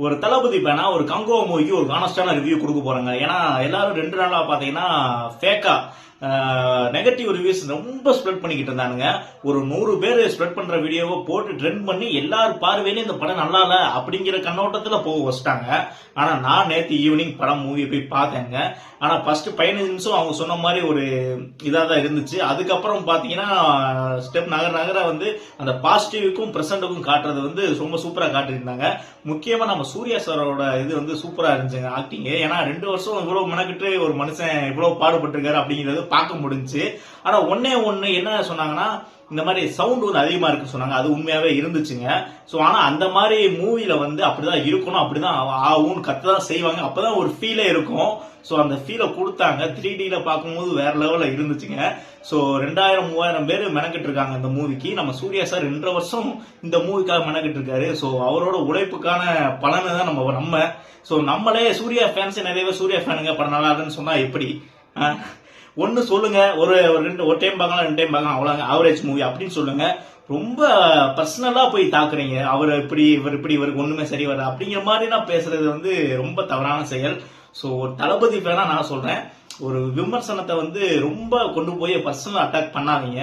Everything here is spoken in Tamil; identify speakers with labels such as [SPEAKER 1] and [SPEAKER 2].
[SPEAKER 1] ஒரு தளபதி பேனா ஒரு கங்கோ மூவிக்கு ஒரு கானஸ்டான ரிவ்யூ கொடுக்க போறாங்க. ஏன்னா எல்லாரும் 2 நாளா பாத்தீங்கன்னா ஃபேக்கா நெகட்டிவ் ரிவ்யூஸ் ரொம்ப ஸ்ப்ரெட் பண்ணிக்கிட்டு இருந்தானுங்க. ஒரு 100 பேர் ஸ்ப்ரெட் பண்ற வீடியோவை போட்டு ட்ரெண்ட் பண்ணி எல்லாரும் பார்வையிலே இந்த படம் நல்லா இல்ல அப்படிங்கிற கண்ணோட்டத்துல போக வச்சிட்டாங்க. ஆனா நான் நேத்து ஈவினிங் படம் மூவி போய் பார்த்தேங்க. ஆனா ஃபர்ஸ்ட் 15 நிமிஷம் அவங்க சொன்ன மாதிரி ஒரு இதா தான் இருந்துச்சு. அதுக்கப்புறம் பாத்தீங்கன்னா ஸ்டெப் நகர நகர வந்து அந்த பாசிட்டிவுக்கும் பிரசன்ட்டுக்கும் காட்டுறது வந்து ரொம்ப சூப்பரா காட்டியிருந்தாங்க. முக்கியமா நம்ம சூர்யா சாரோட இது வந்து சூப்பரா இருந்துச்சுங்க ஆக்டிங். ஏன்னா 2 வருஷம் இவ்வளவு மெனக்கிட்டு ஒரு மனுஷன் இவ்வளவு பாடுபட்டிருக்காரு அப்படிங்கிறது பார்க்க முடிஞ்சு. ஆனா ஒன்னே ஒண்ணு என்ன சொன்னாங்கன்னா, இந்த மாதிரி சவுண்ட் வந்து அதிகமா இருக்குன்னு சொன்னாங்க. அது உண்மையாவே இருந்துச்சுங்க. சோ ஆனா அந்த மாதிரி மூவில வந்து அப்படிதான் இருக்கணும், அப்படிதான் ஆகும், கத்ததான் செய்வாங்க, அப்பதான் ஒரு ஃபீலே இருக்கும். சோ அந்த ஃபீலை கொடுத்தாங்க. 3Dல பார்க்கும்போது வேற லெவல்ல இருந்துச்சுங்க. சோ 2000-3000 பேர் மெனக்கிட்டு இருக்காங்க இந்த மூவிக்கு. நம்ம சூர்யா சார் 2 வருஷம் இந்த மூவிக்காக மெனக்கிட்டு இருக்காரு. சோ அவரோட உழைப்புக்கான பலனை தான் நம்ம சோ நம்மளே சூர்யா ஃபேன்ஸ் நிறைய பேர் சூர்யா ஃபேனுங்க படம் நல்லா இருக்குன்னு சொன்னா எப்படி? ஒன்னு சொல்லுங்க, ஒரு ஒரு டைம் பார்க்கலாம், 2 டைம் பார்க்கலாம், அவ்வளவு ஆவரேஜ் மூவி அப்படின்னு சொல்லுங்க. ரொம்ப பர்சனலா போய் தாக்குறீங்க. அவர் இப்படி இவர் இப்படி இவருக்கு ஒண்ணுமே சரி வர அப்படிங்கிற மாதிரி பேசுறது வந்து ரொம்ப தவறான செயல். சோ ஒரு தளபதி ஃபேனா நான் சொல்றேன், ஒரு விமர்சனத்தை வந்து ரொம்ப கொண்டு போய் பர்சனல் அட்டாக் பண்ணாதீங்க.